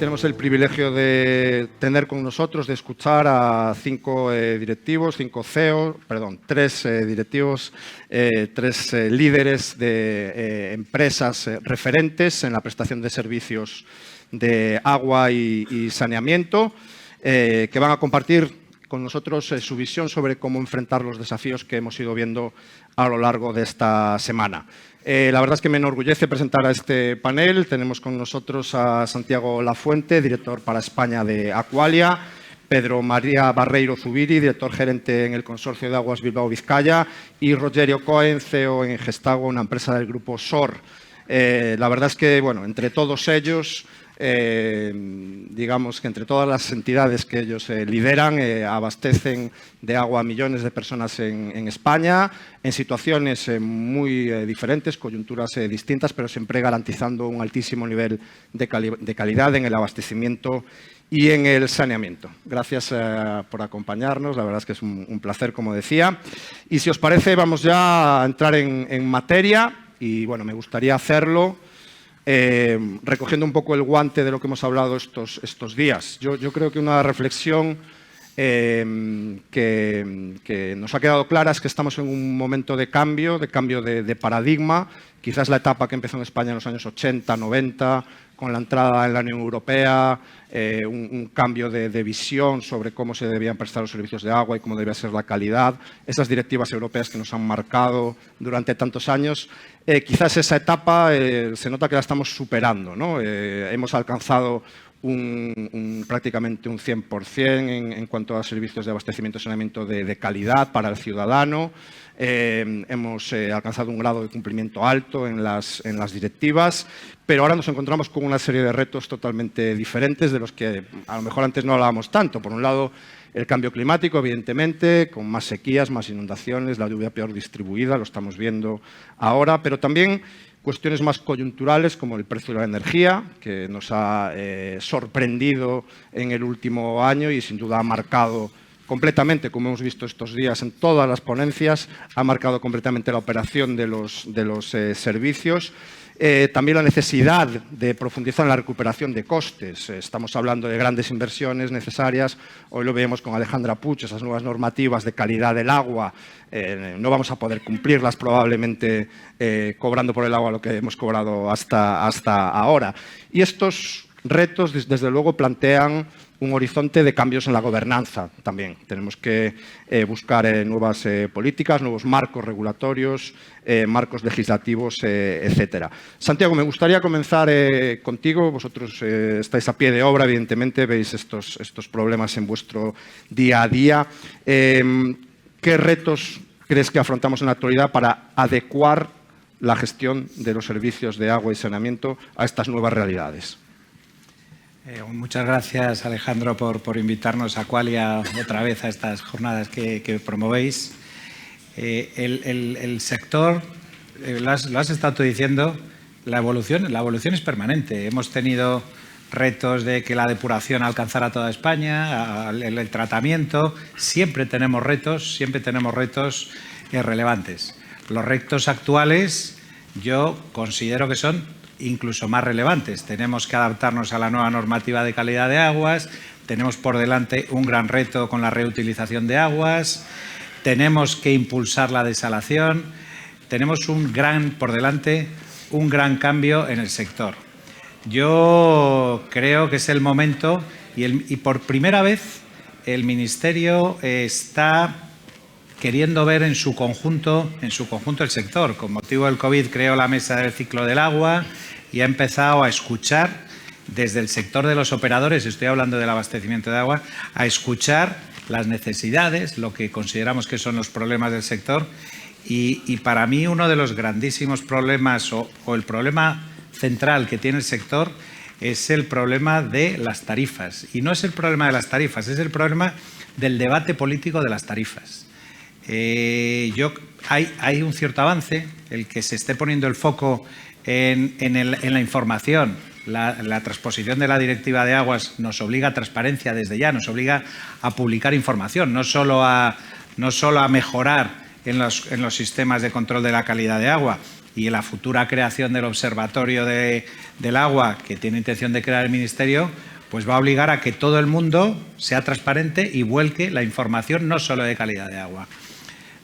tenemos el privilegio de tener con nosotros, de escuchar a tres directivos, tres líderes de empresas referentes en la prestación de servicios de agua y saneamiento, que van a compartir con nosotros su visión sobre cómo enfrentar los desafíos que hemos ido viendo a lo largo de esta semana. La verdad es que me enorgullece presentar a este panel. Tenemos con nosotros a Santiago Lafuente, director para España de Aqualia, Pedro María Barreiro Zubiri, director gerente en el Consorcio de Aguas Bilbao Vizcaya, y Rogerio Cohen, CEO en Gestago, una empresa del grupo SOR. La verdad es que, bueno, entre todos ellos, digamos que entre todas las entidades que ellos lideran, abastecen de agua a millones de personas en España, en situaciones muy diferentes, coyunturas distintas, pero siempre garantizando un altísimo nivel de calidad en el abastecimiento y en el saneamiento. Gracias por acompañarnos, la verdad es que es un placer, como decía. Y si os parece, vamos ya a entrar en materia y, bueno, me gustaría hacerlo recogiendo un poco el guante de lo que hemos hablado estos días. Yo creo que una reflexión que nos ha quedado clara es que estamos en un momento de cambio de paradigma. Quizás la etapa que empezó en España en los años 80, 90, con la entrada en la Unión Europea, un cambio de visión sobre cómo se debían prestar los servicios de agua y cómo debía ser la calidad, esas directivas europeas que nos han marcado durante tantos años. Quizás esa etapa se nota que la estamos superando, ¿no? Hemos alcanzado prácticamente un 100% en cuanto a servicios de abastecimiento y saneamiento de calidad para el ciudadano. Hemos alcanzado un grado de cumplimiento alto en las directivas, pero ahora nos encontramos con una serie de retos totalmente diferentes de los que a lo mejor antes no hablábamos tanto. Por un lado, el cambio climático, evidentemente, con más sequías, más inundaciones, la lluvia peor distribuida, lo estamos viendo ahora, pero también cuestiones más coyunturales como el precio de la energía, que nos ha sorprendido en el último año y sin duda ha marcado completamente, como hemos visto estos días en todas las ponencias, ha marcado completamente la operación de los servicios. También la necesidad de profundizar en la recuperación de costes. Estamos hablando de grandes inversiones necesarias. Hoy lo veíamos con Alejandra Puig, esas nuevas normativas de calidad del agua. No vamos a poder cumplirlas probablemente cobrando por el agua lo que hemos cobrado hasta ahora. Y estos retos, desde luego, plantean un horizonte de cambios en la gobernanza también. Tenemos que buscar nuevas políticas, nuevos marcos regulatorios, marcos legislativos, etcétera. Santiago, me gustaría comenzar contigo. Vosotros estáis a pie de obra, evidentemente, veis estos problemas en vuestro día a día. ¿Qué retos crees que afrontamos en la actualidad para adecuar la gestión de los servicios de agua y saneamiento a estas nuevas realidades? Muchas gracias, Alejandro, por invitarnos a Aqualia otra vez a estas jornadas que promovéis. El sector, lo has estado tú diciendo, la evolución es permanente. Hemos tenido retos de que la depuración alcanzara toda España, el tratamiento. Siempre tenemos retos relevantes. Los retos actuales yo considero que son incluso más relevantes. Tenemos que adaptarnos a la nueva normativa de calidad de aguas, tenemos por delante un gran reto con la reutilización de aguas, tenemos que impulsar la desalación, tenemos por delante un gran cambio en el sector. Yo creo que es el momento y por primera vez el Ministerio está queriendo ver en su conjunto el sector. Con motivo del COVID creó la mesa del ciclo del agua y ha empezado a escuchar desde el sector de los operadores, estoy hablando del abastecimiento de agua, a escuchar las necesidades, lo que consideramos que son los problemas del sector y para mí uno de los grandísimos problemas o el problema central que tiene el sector es el problema de las tarifas. Y no es el problema de las tarifas, es el problema del debate político de las tarifas. Hay un cierto avance, el que se esté poniendo el foco en la información. La transposición de la Directiva de Aguas nos obliga a transparencia desde ya, nos obliga a publicar información, no solo a mejorar en los sistemas de control de la calidad de agua y en la futura creación del Observatorio del Agua que tiene intención de crear el Ministerio, pues va a obligar a que todo el mundo sea transparente y vuelque la información no solo de calidad de agua.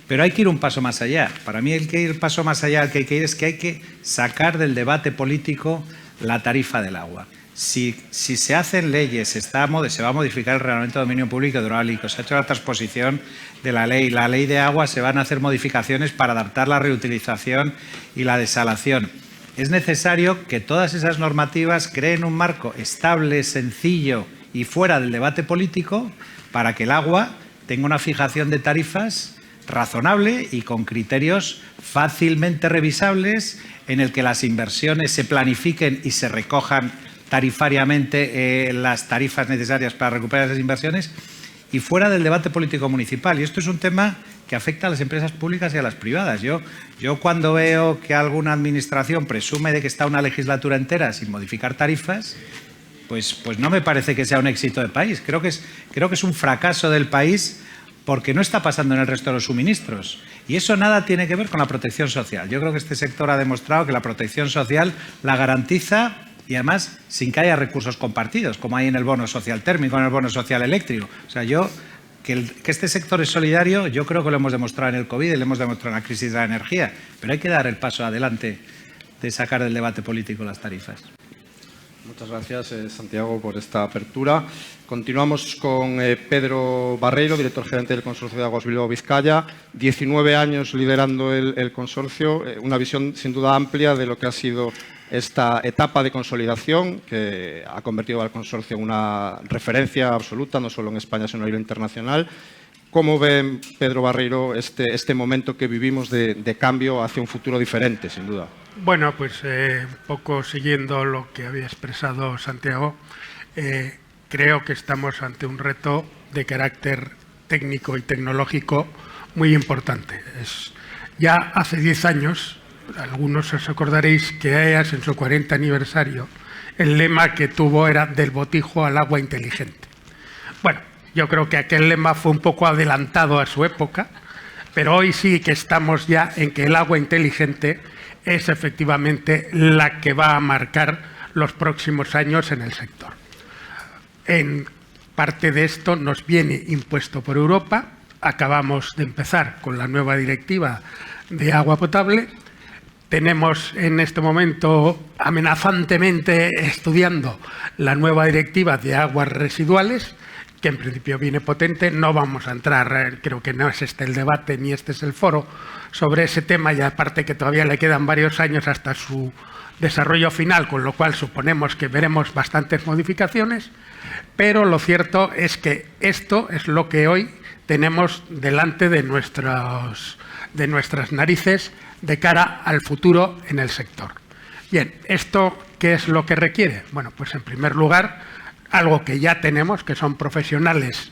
Pero hay que ir un paso más allá. Para mí el que ir paso más allá el que hay que ir es que hay que sacar del debate político la tarifa del agua. Si se hacen leyes, se va a modificar el Reglamento de Dominio Público Hidráulico, se ha hecho la transposición de la ley de agua, se van a hacer modificaciones para adaptar la reutilización y la desalación. Es necesario que todas esas normativas creen un marco estable, sencillo y fuera del debate político para que el agua tenga una fijación de tarifas razonable y con criterios fácilmente revisables en el que las inversiones se planifiquen y se recojan tarifariamente las tarifas necesarias para recuperar esas inversiones y fuera del debate político municipal. Y esto es un tema que afecta a las empresas públicas y a las privadas. Yo cuando veo que alguna administración presume de que está una legislatura entera sin modificar tarifas, pues no me parece que sea un éxito del país. Creo que es un fracaso del país porque no está pasando en el resto de los suministros. Y eso nada tiene que ver con la protección social. Yo creo que este sector ha demostrado que la protección social la garantiza y además sin que haya recursos compartidos, como hay en el bono social térmico, en el bono social eléctrico. O sea, que este sector es solidario, yo creo que lo hemos demostrado en el COVID y lo hemos demostrado en la crisis de la energía. Pero hay que dar el paso adelante de sacar del debate político las tarifas. Muchas gracias, Santiago, por esta apertura. Continuamos con Pedro Barreiro, director gerente del Consorcio de Aguas Bilbao-Vizcaya. 19 años liderando el consorcio, una visión sin duda amplia de lo que ha sido esta etapa de consolidación que ha convertido al consorcio en una referencia absoluta, no solo en España, sino a nivel internacional. ¿Cómo ve Pedro Barreiro este momento que vivimos de cambio hacia un futuro diferente, sin duda? Bueno, pues un poco siguiendo lo que había expresado Santiago, creo que estamos ante un reto de carácter técnico y tecnológico muy importante. Ya hace 10 años, algunos os acordaréis que AEAS en su 40 aniversario, el lema que tuvo era del botijo al agua inteligente. Bueno, yo creo que aquel lema fue un poco adelantado a su época, pero hoy sí que estamos ya en que el agua inteligente es efectivamente la que va a marcar los próximos años en el sector. En parte de esto nos viene impuesto por Europa. Acabamos de empezar con la nueva directiva de agua potable. Tenemos en este momento amenazantemente estudiando la nueva directiva de aguas residuales, que en principio viene potente. No vamos a entrar, creo que no es este el debate ni este es el foro sobre ese tema, y aparte que todavía le quedan varios años hasta su desarrollo final, con lo cual suponemos que veremos bastantes modificaciones, pero lo cierto es que esto es lo que hoy tenemos delante de nuestras narices de cara al futuro en el sector. Bien, ¿esto qué es lo que requiere? Bueno, pues en primer lugar, algo que ya tenemos, que son profesionales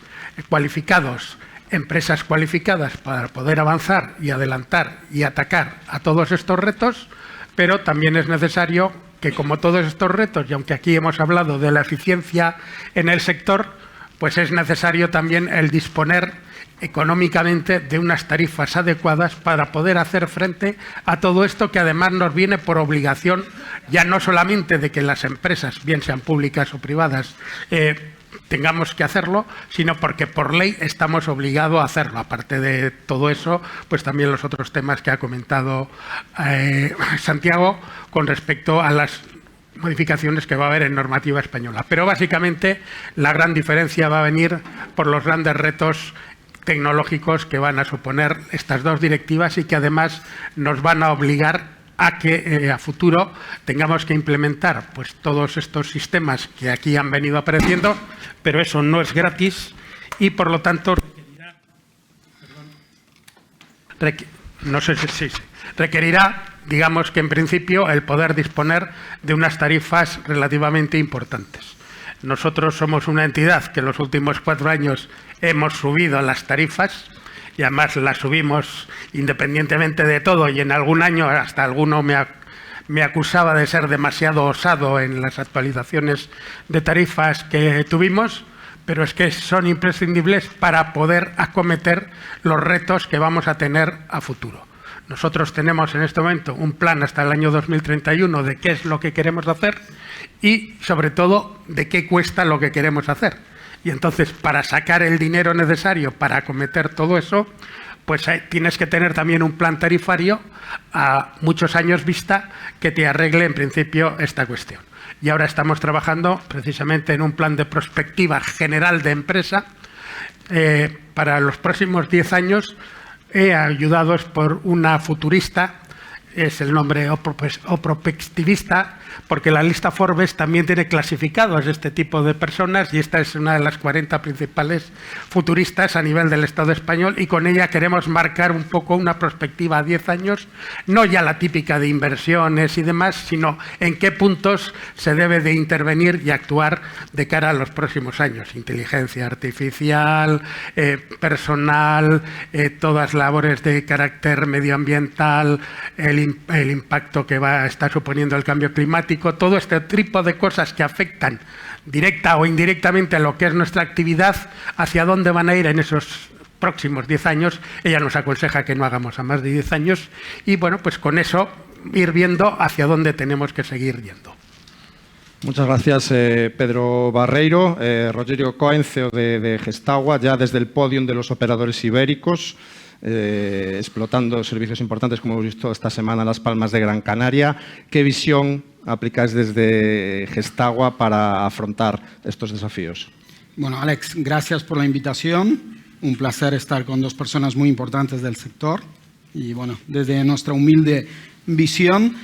cualificados, empresas cualificadas para poder avanzar y adelantar y atacar a todos estos retos, pero también es necesario que, como todos estos retos, y aunque aquí hemos hablado de la eficiencia en el sector, pues es necesario también el disponer económicamente de unas tarifas adecuadas para poder hacer frente a todo esto, que además nos viene por obligación, ya no solamente de que las empresas, bien sean públicas o privadas, tengamos que hacerlo, sino porque por ley estamos obligados a hacerlo. Aparte de todo eso, pues también los otros temas que ha comentado Santiago con respecto a las modificaciones que va a haber en normativa española. Pero básicamente la gran diferencia va a venir por los grandes retos tecnológicos que van a suponer estas dos directivas y que además nos van a obligar a que a futuro tengamos que implementar pues todos estos sistemas que aquí han venido apareciendo, pero eso no es gratis y por lo tanto requerirá, digamos que en principio, el poder disponer de unas tarifas relativamente importantes. Nosotros somos una entidad que en los últimos 4 años hemos subido las tarifas y además las subimos independientemente de todo, y en algún año hasta alguno me acusaba de ser demasiado osado en las actualizaciones de tarifas que tuvimos, pero es que son imprescindibles para poder acometer los retos que vamos a tener a futuro. Nosotros tenemos en este momento un plan hasta el año 2031 de qué es lo que queremos hacer y, sobre todo, de qué cuesta lo que queremos hacer. Y entonces, para sacar el dinero necesario para acometer todo eso, pues tienes que tener también un plan tarifario a muchos años vista que te arregle, en principio, esta cuestión. Y ahora estamos trabajando precisamente en un plan de prospectiva general de empresa para los próximos 10 años, ayudados por una futurista, es el nombre o prospectivista, porque la lista Forbes también tiene clasificados este tipo de personas y esta es una de las 40 principales futuristas a nivel del Estado español y con ella queremos marcar un poco una perspectiva a 10 años, no ya la típica de inversiones y demás, sino en qué puntos se debe de intervenir y actuar de cara a los próximos años. Inteligencia artificial, personal, todas labores de carácter medioambiental, el impacto que está suponiendo el cambio climático, todo este tipo de cosas que afectan directa o indirectamente a lo que es nuestra actividad, hacia dónde van a ir en esos próximos 10 años. Ella nos aconseja que no hagamos a más de 10 años y, bueno, pues con eso ir viendo hacia dónde tenemos que seguir yendo. Muchas gracias, Pedro Barreiro. Rogerio Cohen, CEO de Gestagua, ya desde el podium de los operadores ibéricos, explotando servicios importantes, como hemos visto esta semana en Las Palmas de Gran Canaria. ¿Qué visión aplicáis desde Gestagua para afrontar estos desafíos? Bueno, Alex, gracias por la invitación. Un placer estar con dos personas muy importantes del sector. Y bueno, desde nuestra humilde visión,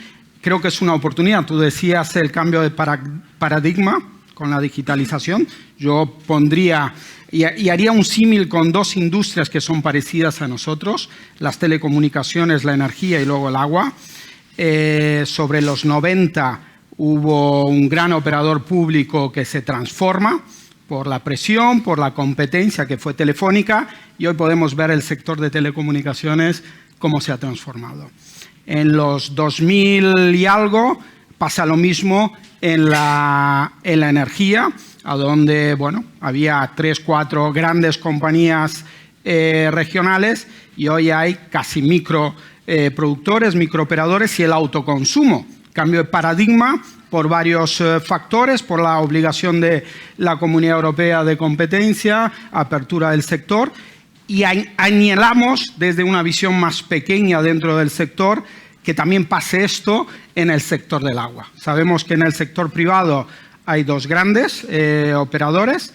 creo que es una oportunidad. Tú decías el cambio de paradigma con la digitalización. Yo pondría y haría un símil con dos industrias que son parecidas a nosotros, las telecomunicaciones, la energía y luego el agua. Sobre los 90 hubo un gran operador público que se transforma por la presión, por la competencia que fue Telefónica, y hoy podemos ver el sector de telecomunicaciones cómo se ha transformado. En los 2000 y algo pasa lo mismo en la energía, a donde bueno, había 3 o 4 grandes compañías regionales y hoy hay casi microproductores, microoperadores y el autoconsumo. Cambio de paradigma por varios factores, por la obligación de la Comunidad Europea de competencia, apertura del sector, y anhelamos desde una visión más pequeña dentro del sector que también pase esto en el sector del agua. Sabemos que en el sector privado hay 2 grandes operadores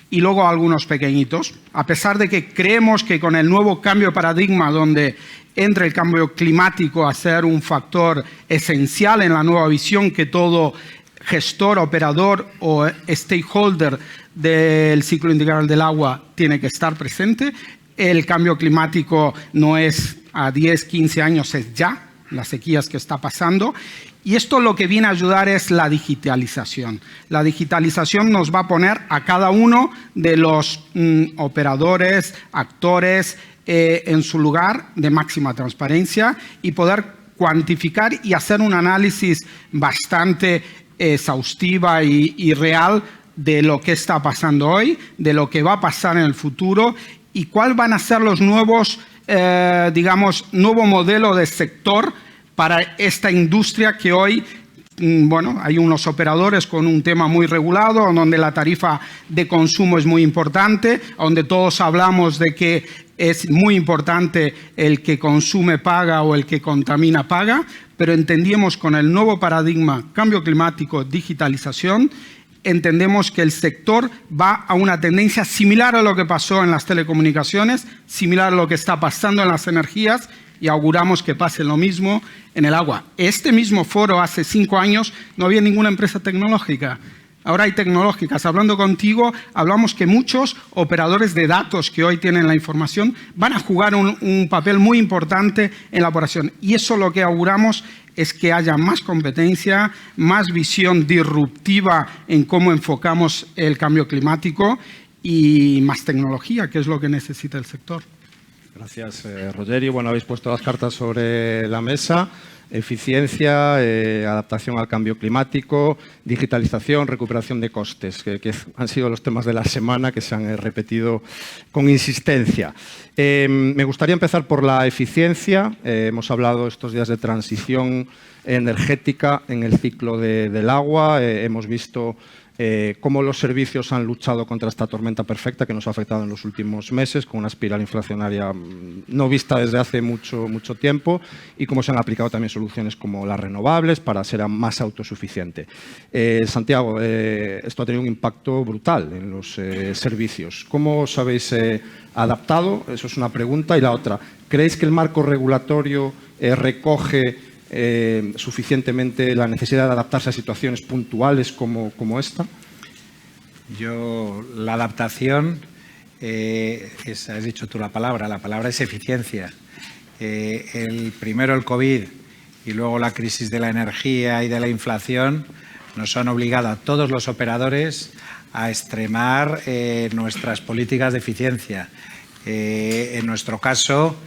y luego algunos pequeñitos. A pesar de que creemos que con el nuevo cambio de paradigma, donde entra el cambio climático a ser un factor esencial en la nueva visión que todo gestor, operador o stakeholder del ciclo integral del agua tiene que estar presente, el cambio climático no es a 10, 15 años, es ya, las sequías que está pasando. Y esto lo que viene a ayudar es la digitalización. La digitalización nos va a poner a cada uno de los operadores, actores, en su lugar de máxima transparencia y poder cuantificar y hacer un análisis bastante exhaustiva y real de lo que está pasando hoy, de lo que va a pasar en el futuro y cuáles van a ser los nuevos, nuevo modelo de sector para esta industria que hoy, bueno, hay unos operadores con un tema muy regulado, donde la tarifa de consumo es muy importante, donde todos hablamos de que es muy importante el que consume paga o el que contamina paga, pero entendemos con el nuevo paradigma, cambio climático, digitalización, entendemos que el sector va a una tendencia similar a lo que pasó en las telecomunicaciones, similar a lo que está pasando en las energías, y auguramos que pase lo mismo en el agua. Este mismo foro hace 5 años no había ninguna empresa tecnológica. Ahora hay tecnológicas. Hablando contigo, hablamos que muchos operadores de datos que hoy tienen la información van a jugar un papel muy importante en la operación. Y eso lo que auguramos es que haya más competencia, más visión disruptiva en cómo enfocamos el cambio climático y más tecnología, que es lo que necesita el sector. Gracias, Rogerio. Bueno, habéis puesto las cartas sobre la mesa. Eficiencia, adaptación al cambio climático, digitalización, recuperación de costes, que han sido los temas de la semana que se han repetido con insistencia. Me gustaría empezar por la eficiencia. Hemos hablado estos días de transición energética en el ciclo del agua. Hemos visto cómo los servicios han luchado contra esta tormenta perfecta que nos ha afectado en los últimos meses, con una espiral inflacionaria no vista desde hace mucho tiempo, y cómo se han aplicado también soluciones como las renovables para ser más autosuficiente. Santiago, esto ha tenido un impacto brutal en los servicios. ¿Cómo os habéis adaptado? Eso es una pregunta. Y la otra, ¿creéis que el marco regulatorio recoge suficientemente la necesidad de adaptarse a situaciones puntuales como esta? La adaptación, has dicho tú la palabra es eficiencia. Primero el COVID y luego la crisis de la energía y de la inflación nos han obligado a todos los operadores a extremar nuestras políticas de eficiencia. En nuestro caso,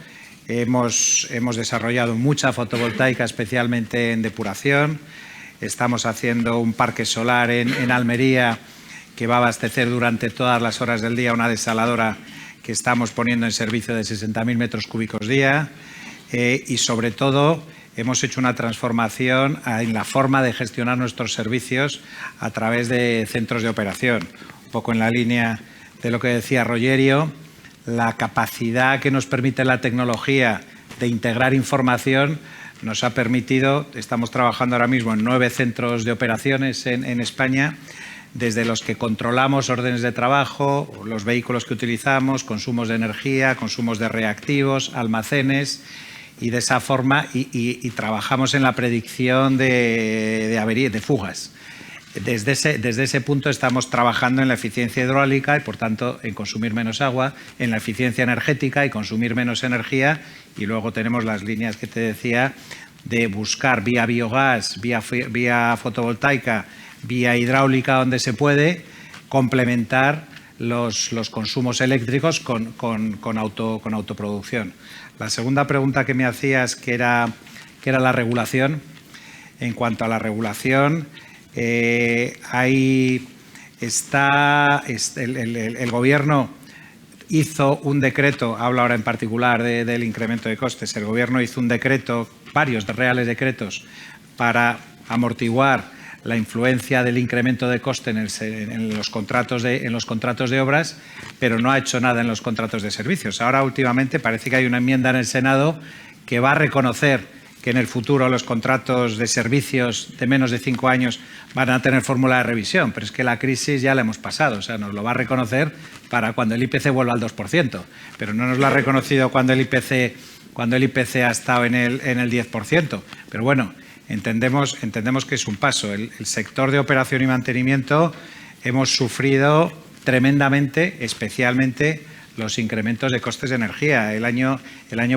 hemos desarrollado mucha fotovoltaica, especialmente en depuración. Estamos haciendo un parque solar en Almería que va a abastecer durante todas las horas del día una desaladora que estamos poniendo en servicio de 60.000 metros cúbicos día. Y sobre todo hemos hecho una transformación en la forma de gestionar nuestros servicios a través de centros de operación. Un poco en la línea de lo que decía Rogerio. La capacidad que nos permite la tecnología de integrar información nos ha permitido, estamos trabajando ahora mismo en 9 centros de operaciones en España, desde los que controlamos órdenes de trabajo, los vehículos que utilizamos, consumos de energía, consumos de reactivos, almacenes, y de esa forma y trabajamos en la predicción de averías, de fugas. Desde ese punto estamos trabajando en la eficiencia hidráulica y, por tanto, en consumir menos agua, en la eficiencia energética y consumir menos energía. Y luego tenemos las líneas que te decía de buscar vía biogás, vía fotovoltaica, vía hidráulica donde se puede, complementar los consumos eléctricos con autoproducción. La segunda pregunta que me hacías, que era la regulación. En cuanto a la regulación, ahí está el Gobierno hizo un decreto, hablo ahora en particular del incremento de costes. El Gobierno hizo un decreto, varios reales decretos, para amortiguar la influencia del incremento de coste en los contratos de obras, pero no ha hecho nada en los contratos de servicios. Ahora, últimamente, parece que hay una enmienda en el Senado que va a reconocer que en el futuro los contratos de servicios de menos de 5 años van a tener fórmula de revisión, pero es que la crisis ya la hemos pasado, o sea, nos lo va a reconocer para cuando el IPC vuelva al 2%, pero no nos lo ha reconocido cuando el IPC ha estado en el 10%. Pero bueno, entendemos que es un paso. El sector de operación y mantenimiento hemos sufrido tremendamente, especialmente los incrementos de costes de energía. El año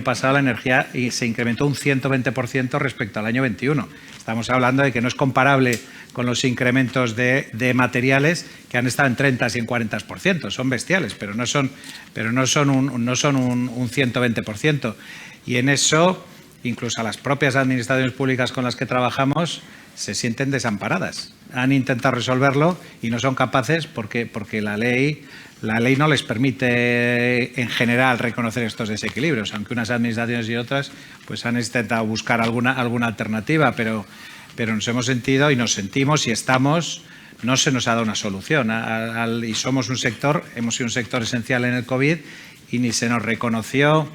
pasado la energía se incrementó un 120% respecto al año 21. Estamos hablando de que no es comparable con los incrementos de materiales que han estado en 30 y en 40%. Son bestiales, pero no son un 120%. Y en eso, incluso a las propias administraciones públicas con las que trabajamos se sienten desamparadas. Han intentado resolverlo y no son capaces porque la ley no les permite en general reconocer estos desequilibrios, aunque unas administraciones y otras pues han intentado buscar alguna alternativa, pero nos hemos sentido y nos sentimos y estamos, no se nos ha dado una solución. Y hemos sido un sector esencial en el COVID y ni se nos reconoció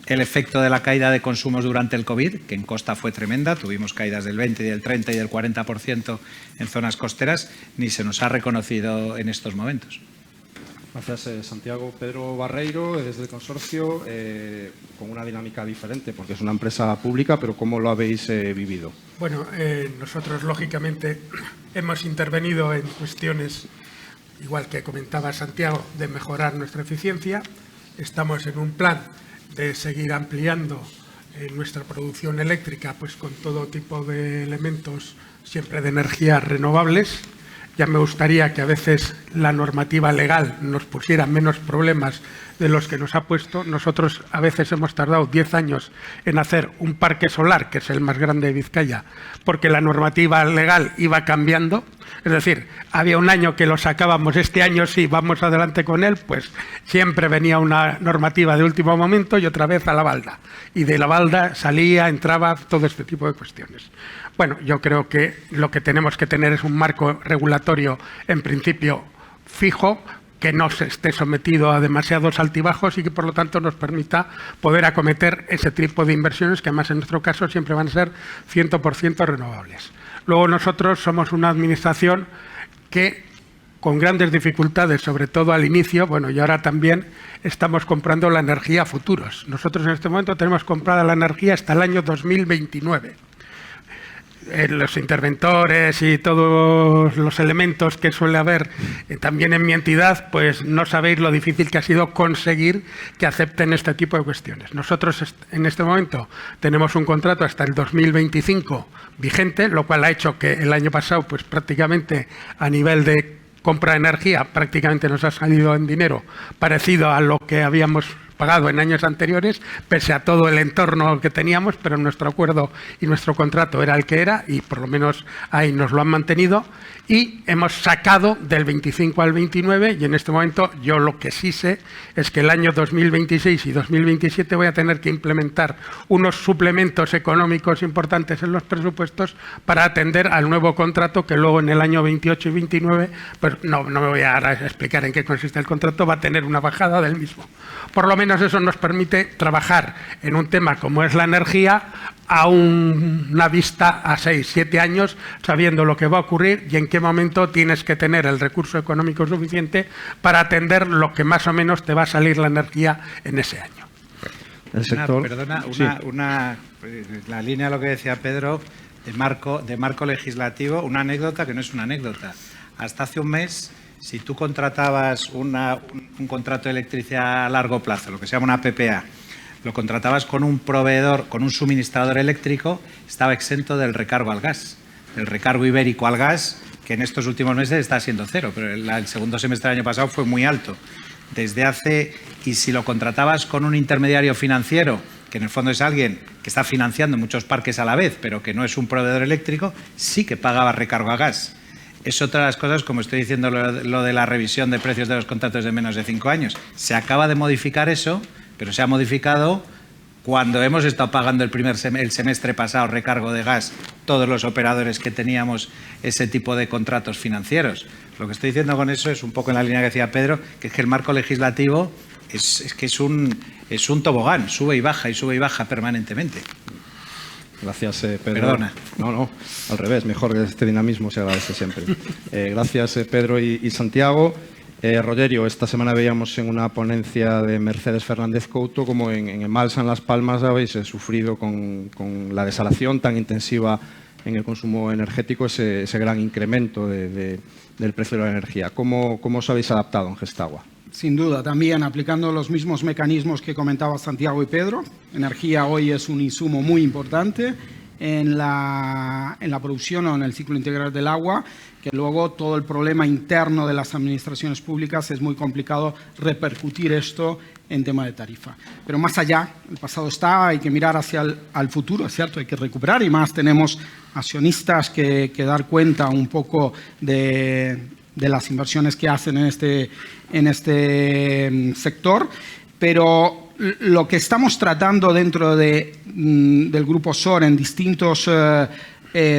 el efecto de la caída de consumos durante el COVID, que en costa fue tremenda, tuvimos caídas del 20, del 30 y del 40% en zonas costeras, ni se nos ha reconocido en estos momentos. Gracias, Santiago. Pedro Barreiro, desde el consorcio, con una dinámica diferente, porque es una empresa pública, pero ¿cómo lo habéis vivido? Bueno, nosotros, lógicamente, hemos intervenido en cuestiones, igual que comentaba Santiago, de mejorar nuestra eficiencia. Estamos en un plan de seguir ampliando nuestra producción eléctrica, pues con todo tipo de elementos, siempre de energías renovables. Ya me gustaría que a veces la normativa legal nos pusiera menos problemas de los que nos ha puesto. Nosotros a veces hemos tardado 10 años en hacer un parque solar, que es el más grande de Vizcaya, porque la normativa legal iba cambiando. Es decir, había un año que lo sacábamos, este año sí, vamos adelante con él, pues siempre venía una normativa de último momento y otra vez a la balda. Y de la balda salía, entraba, todo este tipo de cuestiones. Bueno, yo creo que lo que tenemos que tener es un marco regulatorio, en principio, fijo, que no se esté sometido a demasiados altibajos y que por lo tanto nos permita poder acometer ese tipo de inversiones que además en nuestro caso siempre van a ser 100% renovables. Luego nosotros somos una administración que con grandes dificultades, sobre todo al inicio, bueno, y ahora también estamos comprando la energía a futuros. Nosotros en este momento tenemos comprada la energía hasta el año 2029. Los interventores y todos los elementos que suele haber también en mi entidad, pues no sabéis lo difícil que ha sido conseguir que acepten este tipo de cuestiones. Nosotros en este momento tenemos un contrato hasta el 2025 vigente, lo cual ha hecho que el año pasado pues prácticamente a nivel de compra de energía prácticamente nos ha salido en dinero parecido a lo que habíamos pagado en años anteriores, pese a todo el entorno que teníamos, pero nuestro acuerdo y nuestro contrato era el que era y por lo menos ahí nos lo han mantenido y hemos sacado del 25 al 29 y en este momento yo lo que sí sé es que el año 2026 y 2027 voy a tener que implementar unos suplementos económicos importantes en los presupuestos para atender al nuevo contrato que luego en el año 28 y 29, pues no me voy a explicar en qué consiste el contrato, va a tener una bajada del mismo. Por lo menos eso nos permite trabajar en un tema como es la energía a una vista a 6, 7 años, sabiendo lo que va a ocurrir y en qué momento tienes que tener el recurso económico suficiente para atender lo que más o menos te va a salir la energía en ese año. El sector... La línea de lo que decía Pedro, de marco legislativo, una anécdota que no es una anécdota. Hasta hace un mes, si tú contratabas un contrato de electricidad a largo plazo, lo que se llama una PPA, lo contratabas con un proveedor, con un suministrador eléctrico, estaba exento del recargo al gas, del recargo ibérico al gas, que en estos últimos meses está siendo cero, pero el segundo semestre del año pasado fue muy alto. Y si lo contratabas con un intermediario financiero, que en el fondo es alguien que está financiando muchos parques a la vez, pero que no es un proveedor eléctrico, sí que pagaba recargo a gas. Es otra de las cosas, como estoy diciendo, lo de la revisión de precios de los contratos de menos de 5 años. Se acaba de modificar eso, pero se ha modificado cuando hemos estado pagando el semestre pasado recargo de gas, todos los operadores que teníamos ese tipo de contratos financieros. Lo que estoy diciendo con eso es un poco en la línea que decía Pedro, que es que el marco legislativo es un tobogán, sube y baja permanentemente. Gracias, Pedro. Perdona. No, al revés, mejor que este dinamismo se agradece siempre. Gracias, Pedro y Santiago. Rogerio, esta semana veíamos en una ponencia de Mercedes Fernández Couto como en Emalsa, en Las Palmas, habéis sufrido con la desalación tan intensiva en el consumo energético ese gran incremento del precio de la energía. ¿Cómo os habéis adaptado en Gestagua? Sin duda, también aplicando los mismos mecanismos que comentaba Santiago y Pedro. Energía hoy es un insumo muy importante en la producción o en el ciclo integral del agua, que luego todo el problema interno de las administraciones públicas es muy complicado repercutir esto en tema de tarifa. Pero más allá, el pasado está, hay que mirar hacia el futuro, es cierto, hay que recuperar y más tenemos accionistas que dar cuenta un poco de las inversiones que hacen en este sector, pero lo que estamos tratando dentro del Grupo SOR en distintos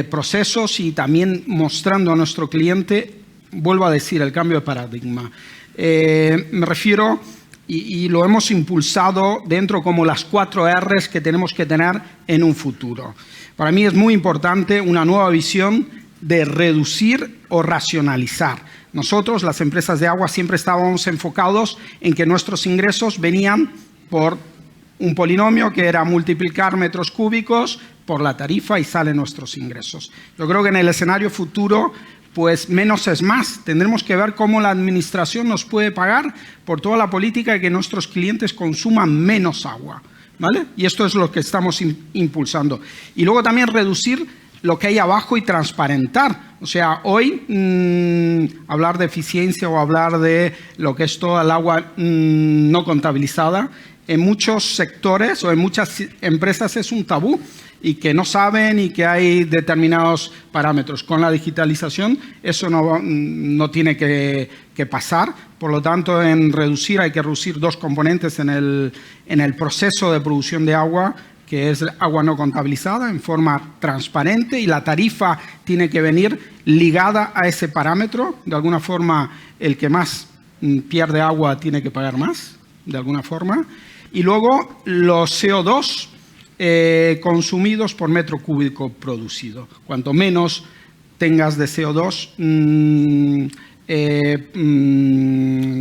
procesos y también mostrando a nuestro cliente, vuelvo a decir, el cambio de paradigma. Me refiero, y lo hemos impulsado dentro como las 4 R's que tenemos que tener en un futuro. Para mí es muy importante una nueva visión de reducir o racionalizar. Nosotros, las empresas de agua, siempre estábamos enfocados en que nuestros ingresos venían por un polinomio que era multiplicar metros cúbicos por la tarifa y salen nuestros ingresos. Yo creo que en el escenario futuro, pues menos es más. Tendremos que ver cómo la administración nos puede pagar por toda la política de que nuestros clientes consuman menos agua, ¿vale? Y esto es lo que estamos impulsando. Y luego también reducir lo que hay abajo y transparentar. O sea, hoy hablar de eficiencia o hablar de lo que es toda el agua no contabilizada, en muchos sectores o en muchas empresas es un tabú y que no saben y que hay determinados parámetros. Con la digitalización eso no tiene que pasar. Por lo tanto, hay que reducir dos componentes en el proceso de producción de agua, que es agua no contabilizada en forma transparente, y la tarifa tiene que venir ligada a ese parámetro. De alguna forma, el que más pierde agua tiene que pagar más, de alguna forma. Y luego los CO2 consumidos por metro cúbico producido. Cuanto menos tengas de CO2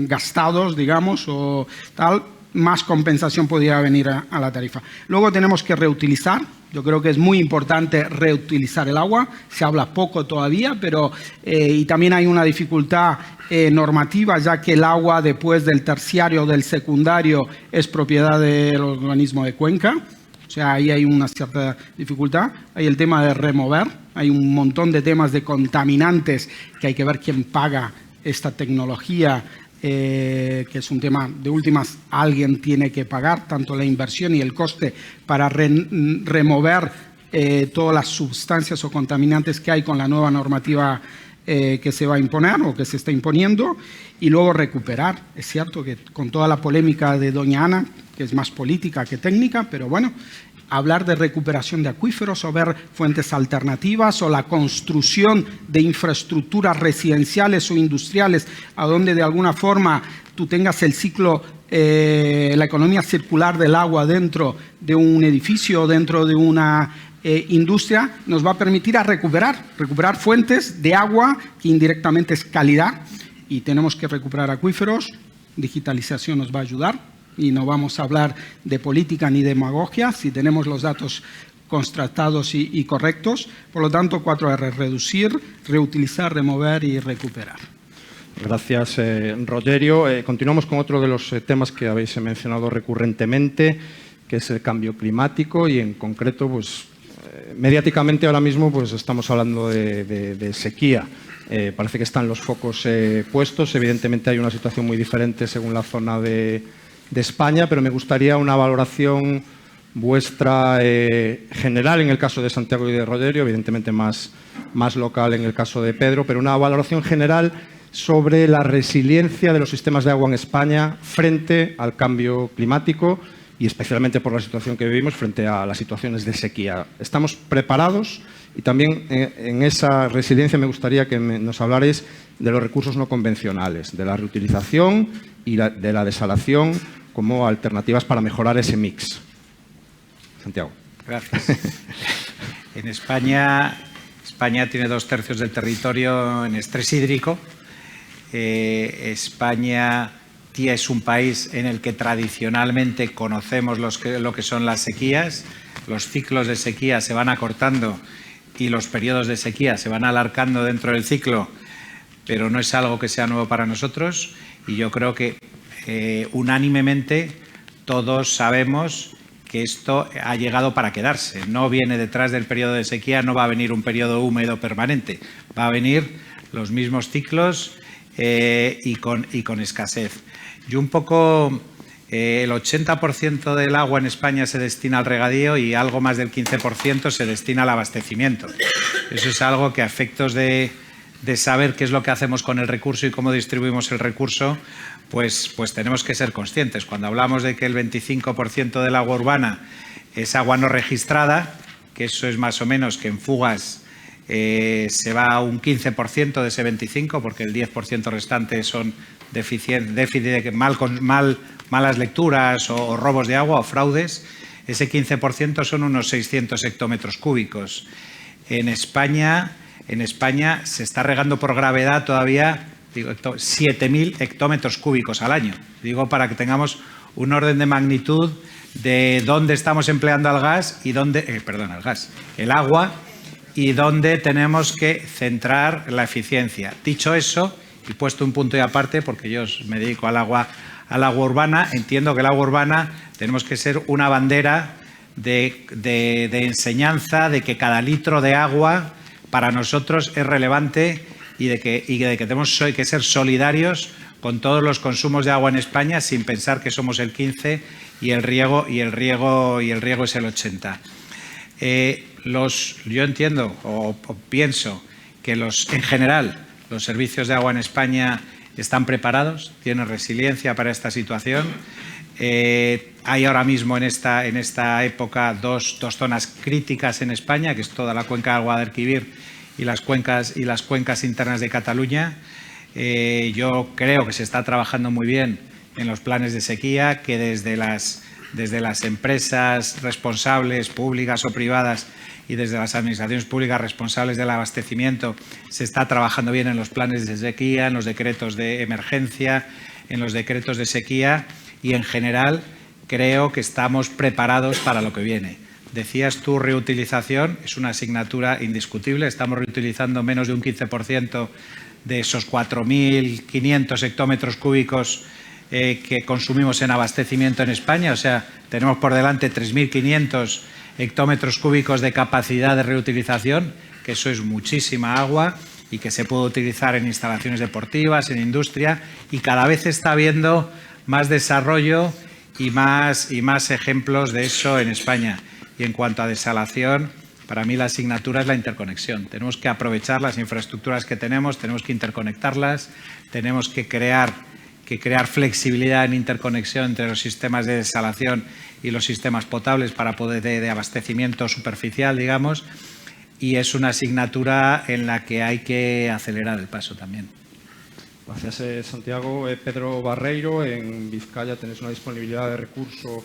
gastados, digamos, o tal, más compensación podría venir a la tarifa. Luego tenemos que reutilizar. Yo creo que es muy importante reutilizar el agua. Se habla poco todavía, pero y también hay una dificultad normativa, ya que el agua después del terciario o del secundario es propiedad del organismo de cuenca. O sea, ahí hay una cierta dificultad. Hay el tema de remover. Hay un montón de temas de contaminantes que hay que ver quién paga esta tecnología, que es un tema de últimas, alguien tiene que pagar tanto la inversión y el coste para remover todas las sustancias o contaminantes que hay con la nueva normativa que se va a imponer o que se está imponiendo, y luego recuperar. Es cierto que con toda la polémica de doña Ana, que es más política que técnica, pero bueno, hablar de recuperación de acuíferos o ver fuentes alternativas o la construcción de infraestructuras residenciales o industriales a donde de alguna forma tú tengas el ciclo, la economía circular del agua dentro de un edificio, dentro de una industria, nos va a permitir a recuperar fuentes de agua que indirectamente es calidad, y tenemos que recuperar acuíferos. Digitalización nos va a ayudar. Y no vamos a hablar de política ni demagogia si tenemos los datos constatados y correctos. Por lo tanto, 4R: reducir, reutilizar, remover y recuperar. Gracias, Rogerio. Continuamos con otro de los temas que habéis mencionado recurrentemente, que es el cambio climático, y en concreto, pues, mediáticamente ahora mismo pues, estamos hablando de sequía. Parece que están los focos puestos. Evidentemente hay una situación muy diferente según la zona de España, pero me gustaría una valoración vuestra general en el caso de Santiago y de Rogerio, evidentemente más local en el caso de Pedro, pero una valoración general sobre la resiliencia de los sistemas de agua en España frente al cambio climático y especialmente por la situación que vivimos frente a las situaciones de sequía. ¿Estamos preparados? Y también en esa resiliencia me gustaría que nos hablarais de los recursos no convencionales, de la reutilización y de la desalación como alternativas para mejorar ese mix. Santiago. Gracias. En España tiene 2/3 del territorio en estrés hídrico. España es un país en el que tradicionalmente conocemos lo que son las sequías. Los ciclos de sequía se van acortando y los periodos de sequía se van alargando dentro del ciclo, pero no es algo que sea nuevo para nosotros, y yo creo que unánimemente todos sabemos que esto ha llegado para quedarse. No viene detrás del periodo de sequía, no va a venir un periodo húmedo permanente, va a venir los mismos ciclos y con escasez. Y un poco el 80% del agua en España se destina al regadío y algo más del 15% se destina al abastecimiento. Eso es algo que a efectos de saber qué es lo que hacemos con el recurso y cómo distribuimos el recurso, pues tenemos que ser conscientes. Cuando hablamos de que el 25% del agua urbana es agua no registrada, que eso es más o menos que en fugas se va a un 15% de ese 25%, porque el 10% restante son déficit, malas lecturas o robos de agua o fraudes. Ese 15% son unos 600 hectómetros cúbicos. En España se está regando por gravedad todavía 7.000 hectómetros cúbicos al año. Digo, para que tengamos un orden de magnitud de dónde estamos empleando el agua y dónde tenemos que centrar la eficiencia. Dicho eso, y puesto un punto y aparte, porque yo me dedico al agua urbana, entiendo que el agua urbana tenemos que ser una bandera de enseñanza de que cada litro de agua para nosotros es relevante y de que tenemos que ser solidarios con todos los consumos de agua en España sin pensar que somos el 15 y el riego es el 80. Yo entiendo o pienso que en general los servicios de agua en España están preparados, tienen resiliencia para esta situación. Hay ahora mismo en esta época dos zonas críticas en España, que es toda la cuenca del Guadalquivir y las cuencas internas de Cataluña. Yo creo que se está trabajando muy bien en los planes de sequía, que desde las empresas responsables, públicas o privadas, y desde las administraciones públicas responsables del abastecimiento se está trabajando bien en los planes de sequía, en los decretos de emergencia, en los decretos de sequía y en general creo que estamos preparados para lo que viene. Decías tú reutilización, es una asignatura indiscutible, estamos reutilizando menos de un 15% de esos 4.500 hectómetros cúbicos que consumimos en abastecimiento en España, o sea, tenemos por delante 3.500 hectómetros cúbicos de capacidad de reutilización, que eso es muchísima agua y que se puede utilizar en instalaciones deportivas, en industria, y cada vez está habiendo más desarrollo y más ejemplos de eso en España. Y en cuanto a desalación, para mí la asignatura es la interconexión. Tenemos que aprovechar las infraestructuras que tenemos que interconectarlas, tenemos que crear flexibilidad en interconexión entre los sistemas de desalación y los sistemas potables para poder de abastecimiento superficial, digamos, y es una asignatura en la que hay que acelerar el paso también. Gracias, Santiago. Pedro Barreiro, en Vizcaya tenéis una disponibilidad de recurso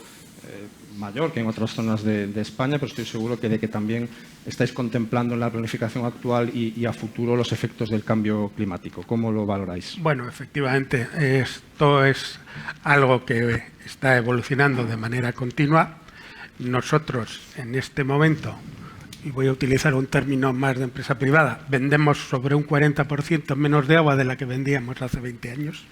mayor que en otras zonas de España, pero estoy seguro de que también estáis contemplando en la planificación actual y a futuro los efectos del cambio climático. ¿Cómo lo valoráis? Bueno, efectivamente, esto es algo que está evolucionando de manera continua. Nosotros, en este momento, y voy a utilizar un término más de empresa privada, vendemos sobre un 40% menos de agua de la que vendíamos hace 20 años.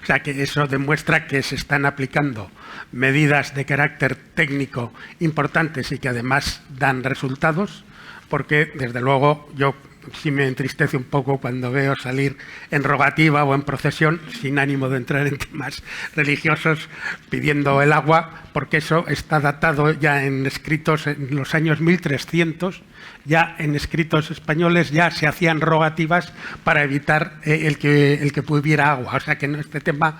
O sea que eso demuestra que se están aplicando medidas de carácter técnico importantes y que además dan resultados, porque desde luego yo sí me entristece un poco cuando veo salir en rogativa o en procesión, sin ánimo de entrar en temas religiosos, pidiendo el agua, porque eso está datado ya en escritos en los años 1300, ya en escritos españoles ya se hacían rogativas para evitar el que hubiera agua. O sea que este tema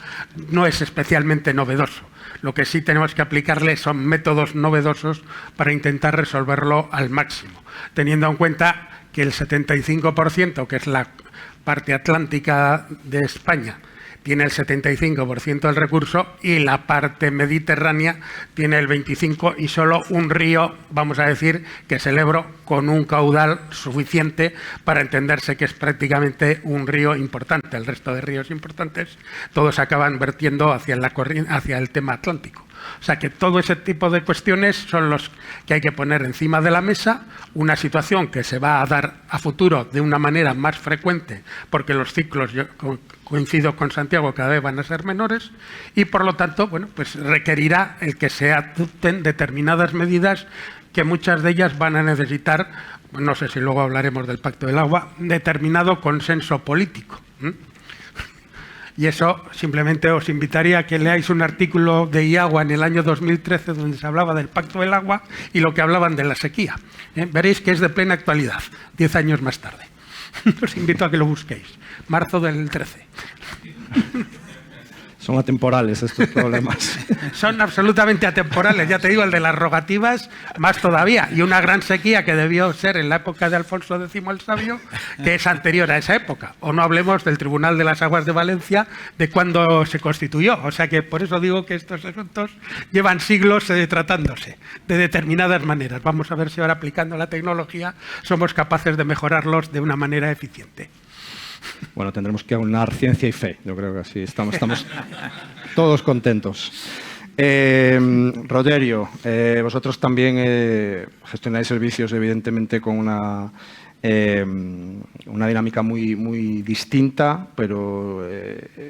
no es especialmente novedoso. Lo que sí tenemos que aplicarle son métodos novedosos para intentar resolverlo al máximo, teniendo en cuenta que el 75%, que es la parte atlántica de España, tiene el 75% del recurso y la parte mediterránea tiene el 25% y solo un río, vamos a decir, que es el Ebro, con un caudal suficiente para entenderse que es prácticamente un río importante. El resto de ríos importantes todos acaban vertiendo hacia el tema atlántico. O sea que todo ese tipo de cuestiones son los que hay que poner encima de la mesa, una situación que se va a dar a futuro de una manera más frecuente, porque los ciclos, yo coincido con Santiago, cada vez van a ser menores y por lo tanto, bueno, pues requerirá el que se adopten determinadas medidas que muchas de ellas van a necesitar, no sé si luego hablaremos del Pacto del Agua, determinado consenso político. Y eso simplemente os invitaría a que leáis un artículo de IAGUA en el año 2013 donde se hablaba del Pacto del Agua y lo que hablaban de la sequía. Veréis que es de plena actualidad, 10 años más tarde. Os invito a que lo busquéis. Marzo del 13. Son atemporales estos problemas. Son absolutamente atemporales, ya te digo, el de las rogativas más todavía. Y una gran sequía que debió ser en la época de Alfonso X el Sabio, que es anterior a esa época. O no hablemos del Tribunal de las Aguas de Valencia, de cuando se constituyó. O sea que por eso digo que estos asuntos llevan siglos tratándose de determinadas maneras. Vamos a ver si ahora aplicando la tecnología somos capaces de mejorarlos de una manera eficiente. Bueno, tendremos que aunar ciencia y fe. Yo creo que así estamos todos contentos. Rogerio, vosotros también gestionáis servicios, evidentemente, con una dinámica muy distinta, pero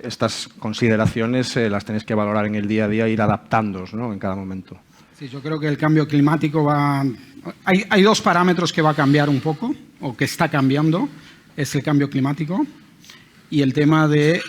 estas consideraciones las tenéis que valorar en el día a día e ir adaptándoos, ¿no?, en cada momento. Sí, yo creo que el cambio climático va... Hay dos parámetros que va a cambiar un poco, o que está cambiando, es el cambio climático y el tema de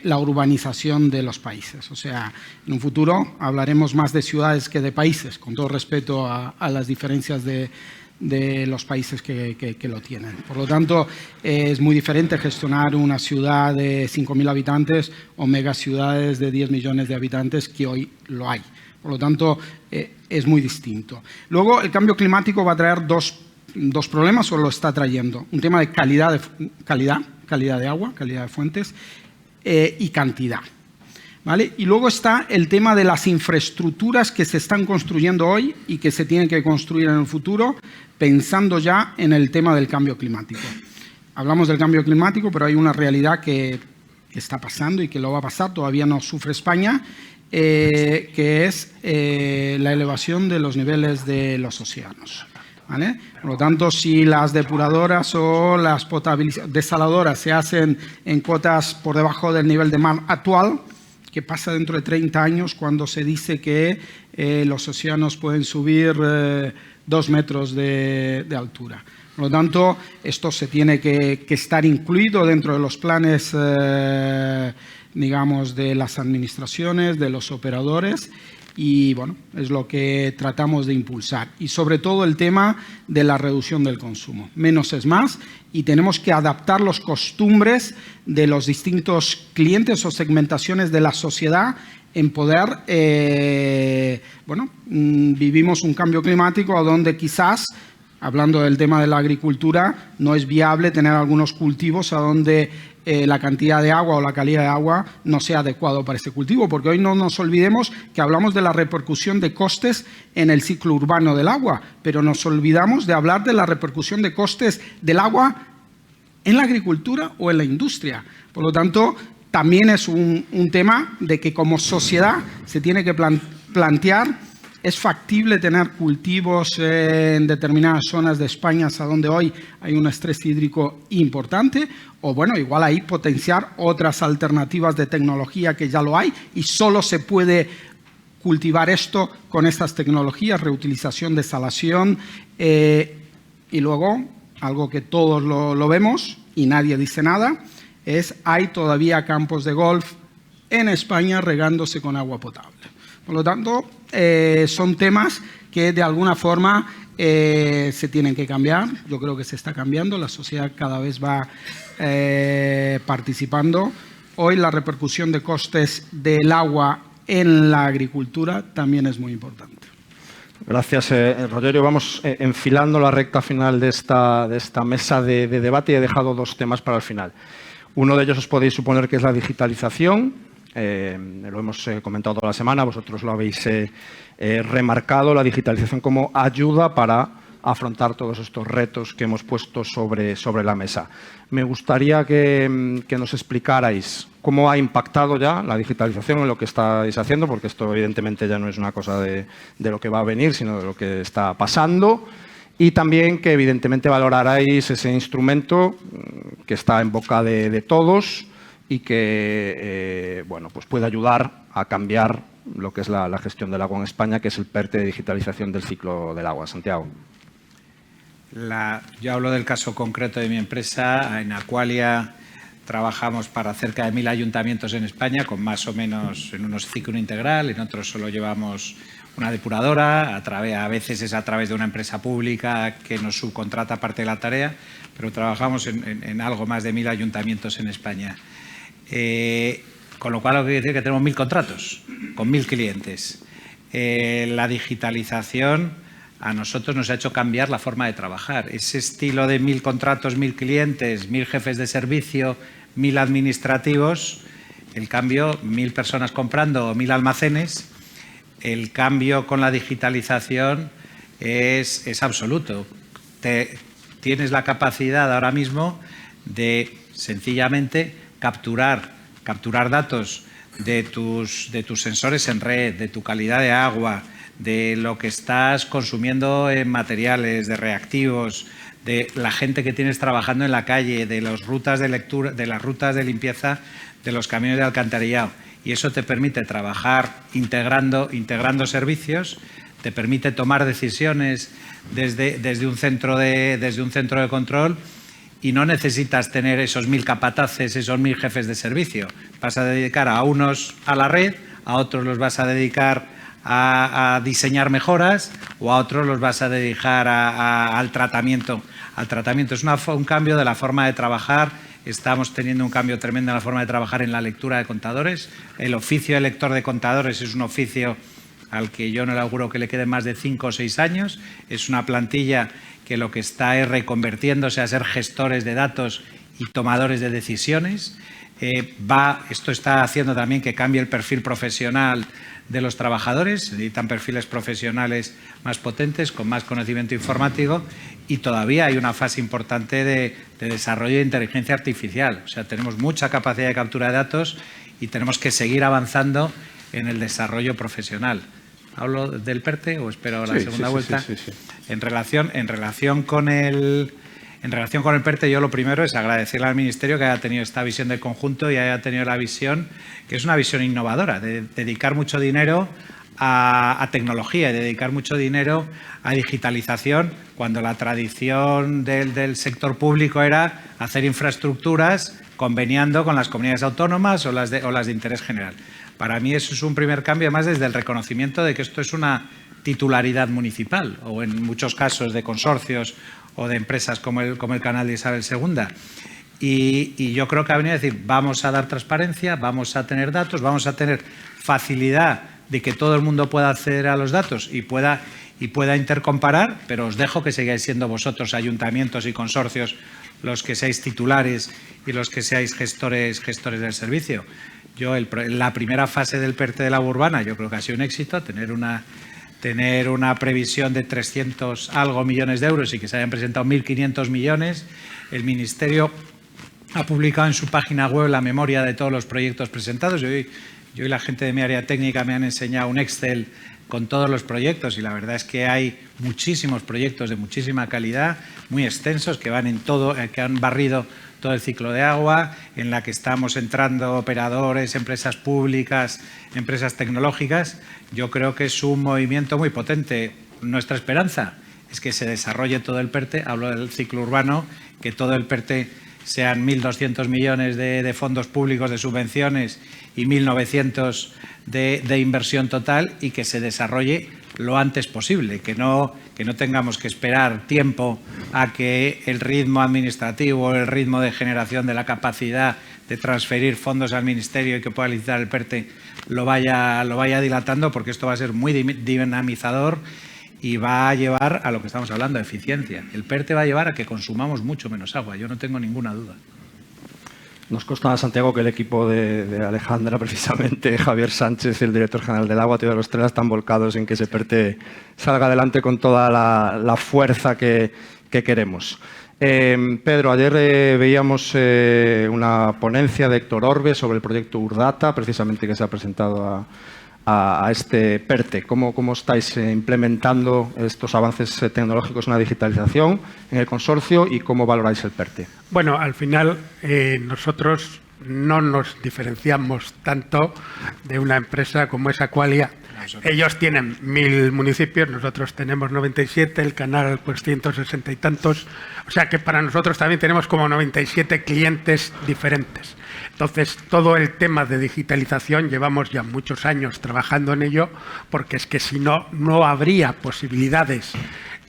la urbanización de los países. O sea, en un futuro hablaremos más de ciudades que de países, con todo respeto a las diferencias de los países que lo tienen. Por lo tanto, es muy diferente gestionar una ciudad de 5.000 habitantes o megaciudades de 10 millones de habitantes, que hoy lo hay. Por lo tanto, es muy distinto. Luego, el cambio climático va a traer dos problemas, o lo está trayendo. Un tema de calidad de agua, calidad de fuentes y cantidad. ¿Vale? Y luego está el tema de las infraestructuras que se están construyendo hoy y que se tienen que construir en el futuro, pensando ya en el tema del cambio climático. Hablamos del cambio climático, pero hay una realidad que está pasando y que lo va a pasar, todavía no sufre España, que es la elevación de los niveles de los océanos. ¿Vale? Por lo tanto, si las depuradoras o las desaladoras se hacen en cotas por debajo del nivel de mar actual, ¿qué pasa dentro de 30 años cuando se dice que los océanos pueden subir 2 metros de altura? Por lo tanto, esto se tiene que estar incluido dentro de los planes, digamos, de las administraciones, de los operadores. Y bueno, es lo que tratamos de impulsar. Y sobre todo el tema de la reducción del consumo. Menos es más, y tenemos que adaptar las costumbres de los distintos clientes o segmentaciones de la sociedad en poder, vivimos un cambio climático donde quizás, hablando del tema de la agricultura, no es viable tener algunos cultivos a donde la cantidad de agua o la calidad de agua no sea adecuado para ese cultivo, porque hoy no nos olvidemos que hablamos de la repercusión de costes en el ciclo urbano del agua, pero nos olvidamos de hablar de la repercusión de costes del agua en la agricultura o en la industria. Por lo tanto, también es un tema de que como sociedad se tiene que plantear. ¿Es factible tener cultivos en determinadas zonas de España a donde hoy hay un estrés hídrico importante? O bueno, igual ahí potenciar otras alternativas de tecnología que ya lo hay y solo se puede cultivar esto con estas tecnologías, reutilización, desalación. Y luego, algo que todos lo vemos y nadie dice nada, hay todavía campos de golf en España regándose con agua potable. Por lo tanto, son temas que de alguna forma se tienen que cambiar. Yo creo que se está cambiando, la sociedad cada vez va participando. Hoy la repercusión de costes del agua en la agricultura también es muy importante. Gracias, Rogerio. Vamos enfilando la recta final de esta mesa de debate y he dejado 2 temas para el final. Uno de ellos os podéis suponer que es la digitalización. Lo hemos comentado toda la semana, vosotros lo habéis remarcado, la digitalización como ayuda para afrontar todos estos retos que hemos puesto sobre la mesa. Me gustaría que nos explicarais cómo ha impactado ya la digitalización en lo que estáis haciendo, porque esto evidentemente ya no es una cosa de lo que va a venir, sino de lo que está pasando. Y también que evidentemente valorarais ese instrumento que está en boca de todos y que pues puede ayudar a cambiar lo que es la gestión del agua en España, que es el PERTE de digitalización del ciclo del agua. Santiago. Yo hablo del caso concreto de mi empresa. En Aqualia trabajamos para cerca de 1.000 ayuntamientos en España, con más o menos en unos ciclo integral, en otros solo llevamos una depuradora, a veces es a través de una empresa pública que nos subcontrata parte de la tarea, pero trabajamos en algo más de 1.000 ayuntamientos en España. Con lo cual, lo que quiere decir que tenemos 1.000 contratos con 1.000 clientes. La digitalización a nosotros nos ha hecho cambiar la forma de trabajar. Ese estilo de 1.000 contratos, 1.000 clientes, 1.000 jefes de servicio, 1.000 administrativos, el cambio, 1.000 personas comprando o 1.000 almacenes, el cambio con la digitalización es absoluto. Tienes la capacidad ahora mismo de sencillamente capturar datos de tus sensores en red, de tu calidad de agua, de lo que estás consumiendo en materiales, de reactivos, de la gente que tienes trabajando en la calle, de las rutas de lectura, de las rutas de limpieza de los camiones de alcantarillado. y eso te permite trabajar integrando servicios, te permite tomar decisiones desde un centro de control y no necesitas tener esos 1000 capataces, esos 1000 jefes de servicio. Vas a dedicar a unos a la red, a otros los vas a dedicar a diseñar mejoras o a otros los vas a dedicar al tratamiento. Es un cambio de la forma de trabajar. Estamos teniendo un cambio tremendo en la forma de trabajar en la lectura de contadores. El oficio de lector de contadores es un oficio al que yo no le auguro que le queden más de 5 o 6 años. Es una plantilla que lo que está es reconvirtiéndose a ser gestores de datos y tomadores de decisiones. Esto está haciendo también que cambie el perfil profesional de los trabajadores. Se necesitan perfiles profesionales más potentes, con más conocimiento informático, y todavía hay una fase importante de desarrollo de inteligencia artificial. O sea, tenemos mucha capacidad de captura de datos y tenemos que seguir avanzando en el desarrollo profesional. ¿Hablo del PERTE o espero la segunda vuelta? Sí. En relación con el PERTE, yo lo primero es agradecerle al Ministerio que haya tenido esta visión del conjunto y haya tenido la visión, que es una visión innovadora, de dedicar mucho dinero a tecnología y dedicar mucho dinero a digitalización, cuando la tradición del sector público era hacer infraestructuras conveniando con las comunidades autónomas o las de interés general. Para mí eso es un primer cambio, además desde el reconocimiento de que esto es una titularidad municipal o en muchos casos de consorcios o de empresas como el canal de Isabel II. Y yo creo que ha venido a decir, vamos a dar transparencia, vamos a tener datos, vamos a tener facilidad de que todo el mundo pueda acceder a los datos y pueda intercomparar, pero os dejo que sigáis siendo vosotros, ayuntamientos y consorcios, los que seáis titulares y los que seáis gestores del servicio. La primera fase del PERTE del agua urbana yo creo que ha sido un éxito, tener una previsión de 300 algo millones de euros y que se hayan presentado 1.500 millones. El Ministerio ha publicado en su página web la memoria de todos los proyectos presentados. Yo y la gente de mi área técnica me han enseñado un Excel con todos los proyectos y la verdad es que hay muchísimos proyectos de muchísima calidad, muy extensos, que que han barrido todo el ciclo de agua, en la que estamos entrando operadores, empresas públicas, empresas tecnológicas. Yo creo que es un movimiento muy potente. Nuestra esperanza es que se desarrolle todo el PERTE, hablo del ciclo urbano, que todo el PERTE sean 1.200 millones de fondos públicos de subvenciones y 1.900 de inversión total y que se desarrolle lo antes posible, que no tengamos que esperar tiempo a que el ritmo administrativo, el ritmo de generación de la capacidad de transferir fondos al Ministerio y que pueda licitar el PERTE lo vaya dilatando, porque esto va a ser muy dinamizador y va a llevar a lo que estamos hablando, eficiencia. El PERTE va a llevar a que consumamos mucho menos agua, yo no tengo ninguna duda. Nos consta, Santiago, que el equipo de Alejandra, precisamente, Javier Sánchez, el director general del agua, todos los tres están volcados en que ese PERTE salga adelante con toda la fuerza que queremos. Pedro, ayer veíamos una ponencia de Héctor Orbe sobre el proyecto Urdata, precisamente que se ha presentado a este PERTE. ¿Cómo estáis implementando estos avances tecnológicos en la digitalización en el consorcio y cómo valoráis el PERTE? Bueno, al final nosotros no nos diferenciamos tanto de una empresa como es Aqualia. Ellos tienen 1.000 municipios, nosotros tenemos 97, el canal pues 160 y tantos. O sea que para nosotros también tenemos como 97 clientes diferentes. Entonces, todo el tema de digitalización llevamos ya muchos años trabajando en ello, porque es que si no, no habría posibilidades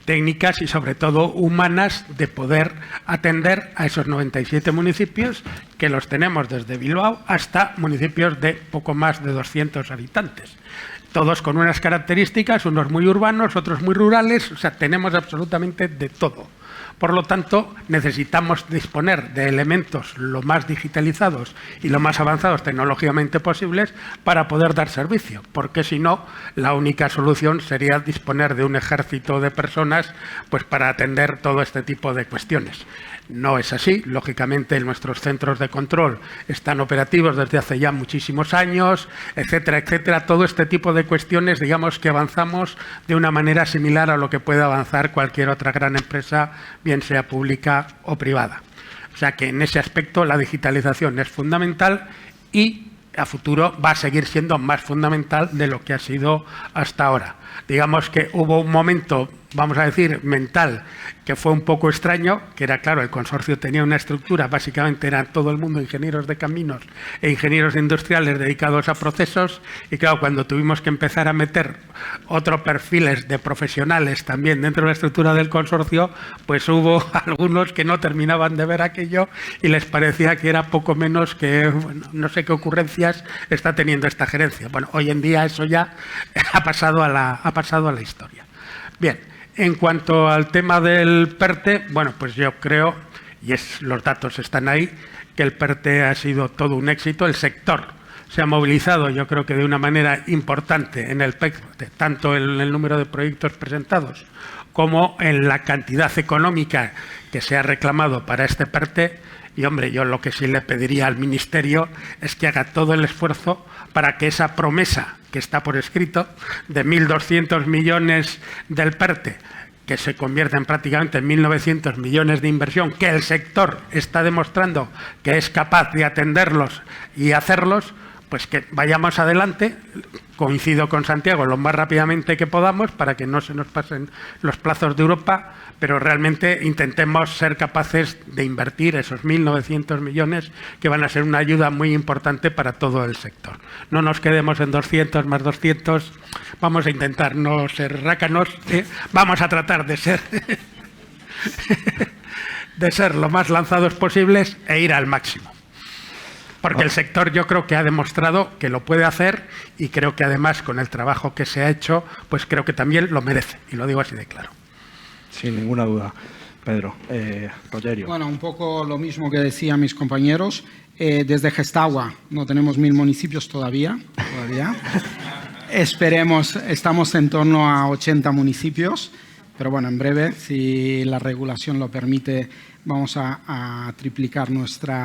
técnicas y sobre todo humanas de poder atender a esos 97 municipios, que los tenemos desde Bilbao hasta municipios de poco más de 200 habitantes. Todos con unas características, unos muy urbanos, otros muy rurales, o sea, tenemos absolutamente de todo. Por lo tanto, necesitamos disponer de elementos lo más digitalizados y lo más avanzados tecnológicamente posibles para poder dar servicio, porque si no, la única solución sería disponer de un ejército de personas pues, para atender todo este tipo de cuestiones. No es así. Lógicamente, nuestros centros de control están operativos desde hace ya muchísimos años, etcétera, etcétera. Todo este tipo de cuestiones, digamos que avanzamos de una manera similar a lo que puede avanzar cualquier otra gran empresa, bien sea pública o privada. O sea que en ese aspecto la digitalización es fundamental y a futuro va a seguir siendo más fundamental de lo que ha sido hasta ahora. Digamos que hubo un momento, vamos a decir, mental, que fue un poco extraño, que era, claro, el consorcio tenía una estructura, básicamente era todo el mundo ingenieros de caminos e ingenieros industriales dedicados a procesos, y claro, cuando tuvimos que empezar a meter otros perfiles de profesionales también dentro de la estructura del consorcio, pues hubo algunos que no terminaban de ver aquello y les parecía que era poco menos que, bueno, no sé qué ocurrencias está teniendo esta gerencia. Bueno, hoy en día eso ya ha pasado a la historia. Bien, en cuanto al tema del PERTE, bueno, pues yo creo, y los datos están ahí, que el PERTE ha sido todo un éxito. El sector se ha movilizado, yo creo que de una manera importante en el PERTE, tanto en el número de proyectos presentados como en la cantidad económica que se ha reclamado para este PERTE. Y, hombre, yo lo que sí le pediría al Ministerio es que haga todo el esfuerzo para que esa promesa que está por escrito de 1.200 millones del PERTE, que se convierten prácticamente en 1.900 millones de inversión, que el sector está demostrando que es capaz de atenderlos y hacerlos, pues que vayamos adelante. Coincido con Santiago lo más rápidamente que podamos para que no se nos pasen los plazos de Europa, pero realmente intentemos ser capaces de invertir esos 1.900 millones que van a ser una ayuda muy importante para todo el sector. No nos quedemos en 200 más 200, vamos a intentar no ser rácanos, vamos a tratar de ser lo más lanzados posibles e ir al máximo. Porque el sector yo creo que ha demostrado que lo puede hacer, y creo que además con el trabajo que se ha hecho, pues creo que también lo merece, y lo digo así de claro. Sin ninguna duda. Pedro. Rogerio. Bueno, un poco lo mismo que decían mis compañeros. Desde Gestagua no tenemos 1.000 municipios todavía. Esperemos, estamos en torno a 80 municipios, pero bueno, en breve, si la regulación lo permite, vamos a triplicar nuestro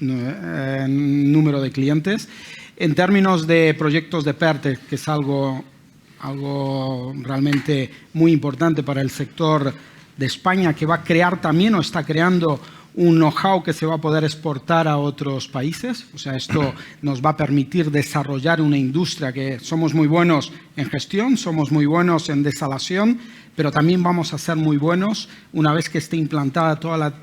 número de clientes. En términos de proyectos de PERTE, que es algo realmente muy importante para el sector de España, que va a crear también o está creando un know-how que se va a poder exportar a otros países. O sea, esto nos va a permitir desarrollar una industria que somos muy buenos en gestión, somos muy buenos en desalación, pero también vamos a ser muy buenos una vez que esté implantada toda la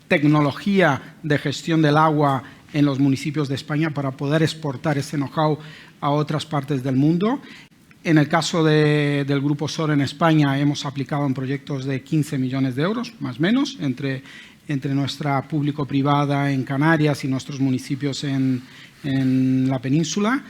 tecnología de gestión del agua en los municipios de España para poder exportar ese know-how a otras partes del mundo. En el caso del Grupo SOR en España, hemos aplicado en proyectos de 15 millones de euros, más o menos, entre nuestra público-privada en Canarias y nuestros municipios en la península.